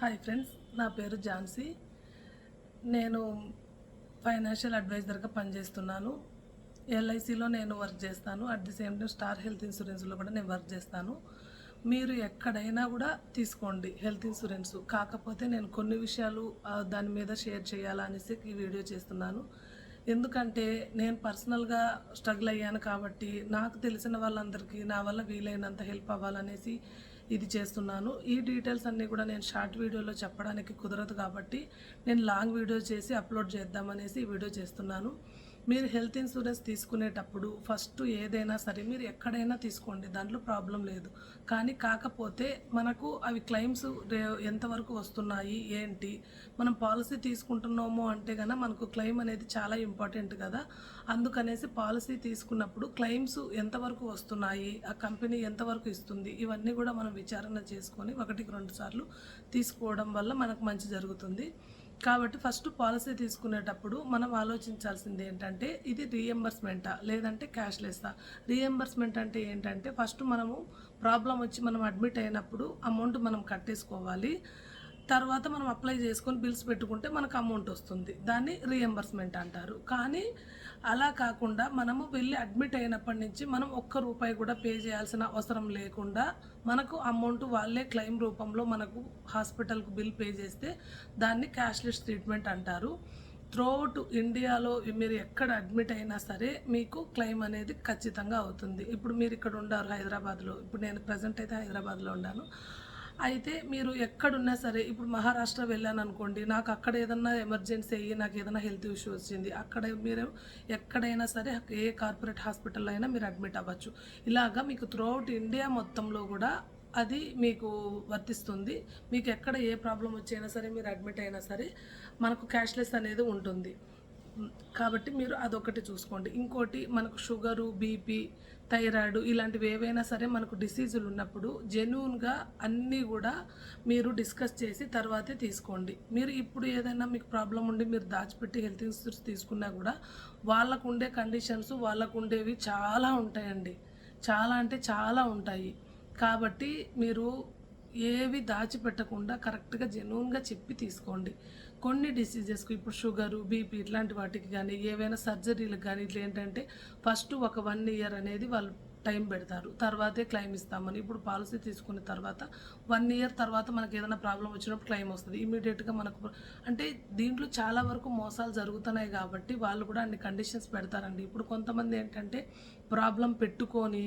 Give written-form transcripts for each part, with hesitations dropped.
Hi friends, నా పేరు ఝాన్సీ. నేను ఫైనాన్షియల్ అడ్వైజర్గా పనిచేస్తున్నాను. ఎల్ఐసిలో నేను వర్క్ చేస్తాను. At the same time star health ఇన్సూరెన్స్లో కూడా నేను వర్క్ చేస్తాను. మీరు ఎక్కడైనా కూడా తీసుకోండి హెల్త్ ఇన్సూరెన్స్. కాకపోతే నేను కొన్ని విషయాలు దాని మీద షేర్ చేయాలనేసి ఈ వీడియో చేస్తున్నాను. ఎందుకంటే నేను పర్సనల్గా స్ట్రగుల్ అయ్యాను కాబట్టి నాకు తెలిసిన వాళ్ళందరికీ నా వల్ల వీలైనంత హెల్ప్ అవ్వాలనేసి ఇది చేస్తున్నాను. ఈ డీటెయిల్స్ అన్నీ కూడా నేను షార్ట్ వీడియోలో చెప్పడానికి కుదరదు కాబట్టి నేను లాంగ్ వీడియో చేసి అప్లోడ్ చేద్దామనేసి ఈ వీడియో చేస్తున్నాను. మీరు హెల్త్ ఇన్సూరెన్స్ తీసుకునేటప్పుడు ఫస్ట్ ఏదైనా సరే మీరు ఎక్కడైనా తీసుకోండి, దాంట్లో ప్రాబ్లం లేదు. కానీ కాకపోతే మనకు అవి క్లెయిమ్స్ ఎంతవరకు వస్తున్నాయి ఏంటి, మనం పాలసీ తీసుకుంటున్నాము అంటే కనుక మనకు క్లెయిమ్ అనేది చాలా ఇంపార్టెంట్ కదా. అందుకనేసి పాలసీ తీసుకున్నప్పుడు క్లెయిమ్స్ ఎంతవరకు వస్తున్నాయి, ఆ కంపెనీ ఎంతవరకు ఇస్తుంది, ఇవన్నీ కూడా మనం విచారణ చేసుకొని 1-2 సార్లు తీసుకోవడం వల్ల మనకు మంచి జరుగుతుంది. కాబట్టి ఫస్ట్ పాలసీ తీసుకునేటప్పుడు మనం ఆలోచించాల్సింది ఏంటంటే ఇది రీఎంబర్స్మెంటా లేదంటే క్యాష్లెస్సా. రీఎంబర్స్మెంట్ అంటే ఏంటంటే ఫస్ట్ మనము ప్రాబ్లం వచ్చి మనం అడ్మిట్ అయినప్పుడు అమౌంట్ మనం కట్టేసుకోవాలి. తర్వాత మనం అప్లై చేసుకొని బిల్స్ పెట్టుకుంటే మనకు అమౌంట్ వస్తుంది, దాన్ని రీఎంబర్స్మెంట్ అంటారు. కానీ అలా కాకుండా మనము వెళ్ళి అడ్మిట్ అయినప్పటి నుంచి మనం ₹1 కూడా పే చేయాల్సిన అవసరం లేకుండా మనకు అమౌంట్ వాళ్ళే క్లెయిమ్ రూపంలో మనకు హాస్పిటల్కు బిల్ పే చేస్తే దాన్ని క్యాష్లెస్ ట్రీట్మెంట్ అంటారు. త్రూఅవుట్ ఇండియాలో మీరు ఎక్కడ అడ్మిట్ అయినా సరే మీకు క్లెయిమ్ అనేది ఖచ్చితంగా అవుతుంది. ఇప్పుడు మీరు ఇక్కడ ఉండారు హైదరాబాద్లో, ఇప్పుడు నేను ప్రజెంట్ అయితే హైదరాబాద్లో ఉన్నాను. అయితే మీరు ఎక్కడున్నా సరే, ఇప్పుడు మహారాష్ట్ర వెళ్ళాను అనుకోండి, నాకు అక్కడ ఏదన్నా ఎమర్జెన్సీ అయ్యి నాకు ఏదైనా హెల్త్ ఇష్యూ వచ్చింది, అక్కడ మీరు ఎక్కడైనా సరే ఏ కార్పొరేట్ హాస్పిటల్లో అయినా మీరు అడ్మిట్ అవ్వచ్చు. ఇలాగా మీకు త్రూఅవుట్ ఇండియా మొత్తంలో కూడా అది మీకు వర్తిస్తుంది. మీకు ఎక్కడ ఏ ప్రాబ్లం వచ్చైనా సరే మీరు అడ్మిట్ అయినా సరే మనకు క్యాష్లెస్ అనేది ఉంటుంది. కాబట్టి మీరు అదొకటి చూసుకోండి. ఇంకోటి మనకు షుగరు, బీపీ, థైరాయిడ్ ఇలాంటివి ఏవైనా సరే మనకు డిసీజులు ఉన్నప్పుడు జెన్యూన్గా అన్నీ కూడా మీరు డిస్కస్ చేసి తర్వాతే తీసుకోండి. మీరు ఇప్పుడు ఏదైనా మీకు ప్రాబ్లం ఉండి మీరు దాచిపెట్టి హెల్త్ ఇన్సూరెన్స్ తీసుకున్నా కూడా వాళ్ళకు ఉండే కండిషన్స్ వాళ్ళకు ఉండేవి చాలా ఉంటాయండి. చాలా అంటే చాలా ఉంటాయి. కాబట్టి మీరు ఏవి దాచిపెట్టకుండా కరెక్ట్గా జెన్యూన్గా చెప్పి తీసుకోండి. కొన్ని డిసీజెస్కి ఇప్పుడు షుగరు, బీపీ ఇట్లాంటి వాటికి కానీ ఏవైనా సర్జరీలకు కానీ ఇట్లా ఏంటంటే ఫస్ట్ ఒక 1 ఇయర్ అనేది వాళ్ళు టైం పెడతారు, తర్వాతే క్లెయిమ్ ఇస్తామని. ఇప్పుడు పాలసీ తీసుకున్న తర్వాత 1 ఇయర్ తర్వాత మనకి ఏదైనా ప్రాబ్లం వచ్చినప్పుడు క్లెయిమ్ వస్తుంది ఇమీడియట్గా మనకు. అంటే దీంట్లో చాలా వరకు మోసాలు జరుగుతున్నాయి కాబట్టి వాళ్ళు కూడా అన్ని కండిషన్స్ పెడతారండి. ఇప్పుడు కొంతమంది ఏంటంటే ప్రాబ్లం పెట్టుకొని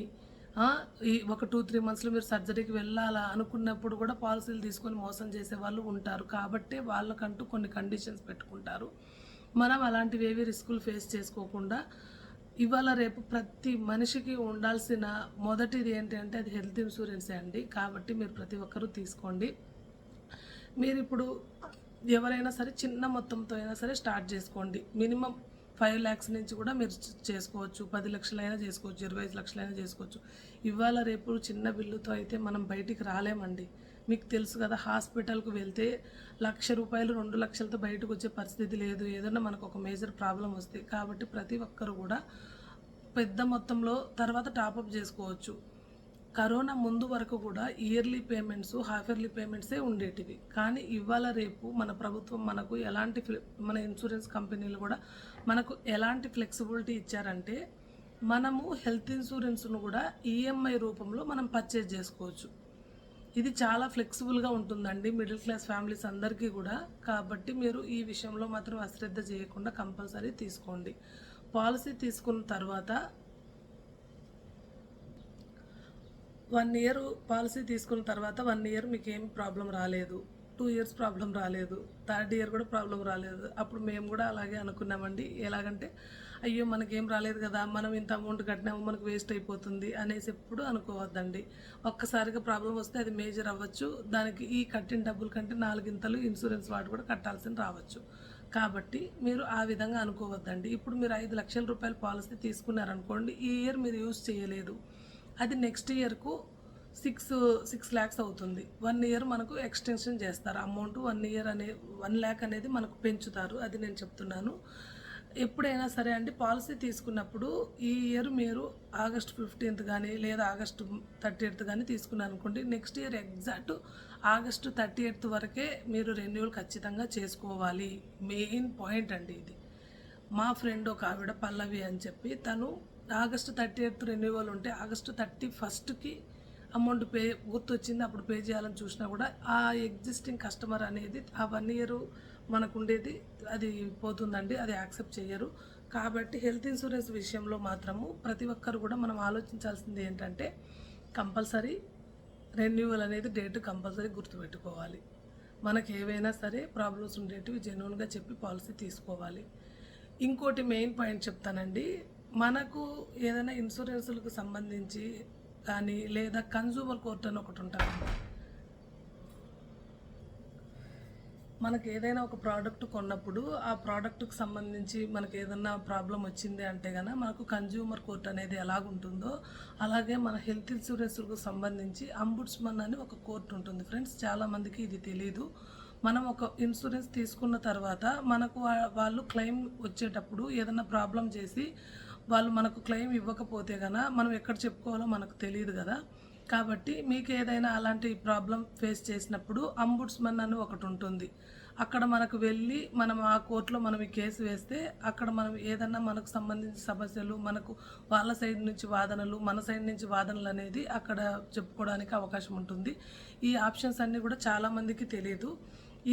ఈ ఒక 2-3 మంత్స్లో మీరు సర్జరీకి వెళ్ళాలా అనుకున్నప్పుడు కూడా పాలసీలు తీసుకొని మోసం చేసే వాళ్ళు ఉంటారు. కాబట్టి వాళ్ళకంటూ కొన్ని కండిషన్స్ పెట్టుకుంటారు. మనం అలాంటివి ఏవి రిస్కులు ఫేస్ చేసుకోకుండా ఇవాళ రేపు ప్రతి మనిషికి ఉండాల్సిన మొదటిది ఏంటంటే అది హెల్త్ ఇన్సూరెన్సే అండి. కాబట్టి మీరు ప్రతి ఒక్కరూ తీసుకోండి. మీరు ఇప్పుడు ఎవరైనా సరే చిన్న మొత్తంతో అయినా సరే స్టార్ట్ చేసుకోండి. మినిమం 5 lakhs నుంచి కూడా మీరు చేసుకోవచ్చు. 10 లక్షలైనా చేసుకోవచ్చు, 25 లక్షలైనా చేసుకోవచ్చు. ఇవాళ రేపు చిన్న బిల్లుతో అయితే మనం బయటికి రాలేమండి. మీకు తెలుసు కదా, హాస్పిటల్కు వెళ్తే ₹1,00,000 2 లక్షలతో బయటకు వచ్చే పరిస్థితి లేదు, ఏదైనా మనకు ఒక మేజర్ ప్రాబ్లం వస్తే. కాబట్టి ప్రతి ఒక్కరు కూడా పెద్ద మొత్తంలో తర్వాత టాపప్ చేసుకోవచ్చు. కరోనా ముందు వరకు కూడా ఇయర్లీ పేమెంట్స్, హాఫ్ ఇయర్లీ పేమెంట్సే ఉండేటివి. కానీ ఇవాళ రేపు మన ప్రభుత్వం మనకు ఎలాంటి మన ఇన్సూరెన్స్ కంపెనీలు కూడా మనకు ఎలాంటి ఫ్లెక్సిబిలిటీ ఇచ్చారంటే మనము హెల్త్ ఇన్సూరెన్స్ను కూడా ఈఎంఐ రూపంలో మనం పర్చేజ్ చేసుకోవచ్చు. ఇది చాలా ఫ్లెక్సిబుల్గా ఉంటుందండి మిడిల్ క్లాస్ ఫ్యామిలీస్ అందరికీ కూడా. కాబట్టి మీరు ఈ విషయంలో మాత్రం అశ్రద్ధ చేయకుండా కంపల్సరీ తీసుకోండి. పాలసీ తీసుకున్న తర్వాత 1 ఇయర్ పాలసీ తీసుకున్న తర్వాత 1 ఇయర్ మీకు ఏం ప్రాబ్లం రాలేదు, 2 ఇయర్స్ ప్రాబ్లం రాలేదు, 3rd ఇయర్ కూడా ప్రాబ్లం రాలేదు. అప్పుడు మేము కూడా అలాగే అనుకున్నామండి. ఎలాగంటే అయ్యో మనకేం రాలేదు కదా, మనం ఇంత అమౌంట్ కట్టినాము మనకు వేస్ట్ అయిపోతుంది అనేసి ఎప్పుడు అనుకోవద్దండి. ఒక్కసారిగా ప్రాబ్లం వస్తే అది మేజర్ అవ్వచ్చు. దానికి ఈ కట్టిన డబ్బుల కంటే 4 ఇంతలు ఇన్సూరెన్స్ వాడు కూడా కట్టాల్సిన రావచ్చు. కాబట్టి మీరు ఆ విధంగా అనుకోవద్దండి. ఇప్పుడు మీరు ₹5,00,000 పాలసీ తీసుకున్నారనుకోండి, ఈ ఇయర్ మీరు యూజ్ చేయలేదు, అది నెక్స్ట్ ఇయర్కు 6 lakhs అవుతుంది. 1 ఇయర్ మనకు ఎక్స్టెన్షన్ చేస్తారు అమౌంట్. 1 ఇయర్ 1 lakh అనేది మనకు పెంచుతారు. అది నేను చెప్తున్నాను. ఎప్పుడైనా సరే అండి పాలసీ తీసుకున్నప్పుడు ఈ ఇయర్ మీరు August 15th కానీ లేదా August 30th కానీ తీసుకున్నారు అనుకోండి, next year exact August 30th వరకే మీరు రెన్యూవల్ ఖచ్చితంగా చేసుకోవాలి. మెయిన్ పాయింట్ అండి ఇది. మా ఫ్రెండ్ ఒక ఆవిడ పల్లవి అని చెప్పి తను ఆగస్టు 30th రెన్యూవల్ ఉంటే ఆగస్టు 31st అమౌంట్ గుర్తొచ్చింది, అప్పుడు పే చేయాలని చూసినా కూడా ఆ ఎగ్జిస్టింగ్ కస్టమర్ అనేది ఆ 1 year మనకు ఉండేది అది పోతుందండి, అది యాక్సెప్ట్ చేయరు. కాబట్టి హెల్త్ ఇన్సూరెన్స్ విషయంలో మాత్రము ప్రతి ఒక్కరు కూడా మనం ఆలోచించాల్సింది ఏంటంటే కంపల్సరీ రెన్యూవల్ అనేది డేట్ కంపల్సరీ గుర్తుపెట్టుకోవాలి. మనకి ఏవైనా సరే ప్రాబ్లమ్స్ ఉండేటివి జెన్యూన్గా చెప్పి పాలసీ తీసుకోవాలి. ఇంకోటి మెయిన్ పాయింట్ చెప్తానండి, మనకు ఏదైనా ఇన్సూరెన్సులకు సంబంధించి కానీ లేదా కన్జ్యూమర్ కోర్ట్ అని ఒకటి ఉంటుంది. మనకు ఏదైనా ఒక ప్రోడక్ట్ కొన్నప్పుడు ఆ ప్రోడక్ట్కి సంబంధించి మనకు ఏదైనా ప్రాబ్లం వచ్చింది అంటే కనుక మనకు కన్జ్యూమర్ కోర్ట్ అనేది ఎలాగుంటుందో అలాగే మన హెల్త్ ఇన్సూరెన్స్కు సంబంధించి అంబుడ్స్మన్ అని ఒక కోర్టు ఉంటుంది ఫ్రెండ్స్. చాలామందికి ఇది తెలీదు. మనం ఒక ఇన్సూరెన్స్ తీసుకున్న తర్వాత మనకు వాళ్ళు క్లెయిమ్ వచ్చేటప్పుడు ఏదైనా ప్రాబ్లం చేసి వాళ్ళు మనకు క్లెయిమ్ ఇవ్వకపోతే కనుక మనం ఎక్కడ చెప్పుకోవాలో మనకు తెలియదు కదా. కాబట్టి మీకు ఏదైనా అలాంటి ప్రాబ్లం ఫేస్ చేసినప్పుడు అంబుడ్స్మన్ అని ఒకటి ఉంటుంది. అక్కడ మనకు వెళ్ళి మనం ఆ కోర్టులో మనం ఈ కేసు వేస్తే అక్కడ మనం ఏదన్నా మనకు సంబంధించిన సమస్యలు, మనకు వాళ్ళ సైడ్ నుంచి వాదనలు, మన సైడ్ నుంచి వాదనలు అనేది అక్కడ చెప్పుకోవడానికి అవకాశం ఉంటుంది. ఈ ఆప్షన్స్ అన్నీ కూడా చాలామందికి తెలియదు.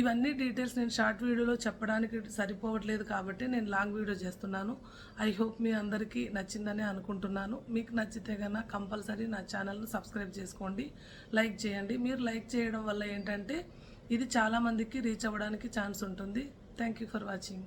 ఇవన్నీ డీటెయిల్స్ నేను షార్ట్ వీడియోలో చెప్పడానికి సరిపోవట్లేదు కాబట్టి నేను లాంగ్ వీడియో చేస్తున్నాను. ఐ హోప్ మీ అందరికీ నచ్చిందని అనుకుంటున్నాను. మీకు నచ్చితే కనుక కంపల్సరీ నా ఛానల్ను సబ్స్క్రైబ్ చేసుకోండి, లైక్ చేయండి. మీరు లైక్ చేయడం వల్ల ఏంటంటే ఇది చాలామందికి రీచ్ అవ్వడానికి ఛాన్స్ ఉంటుంది. Thank you for watching.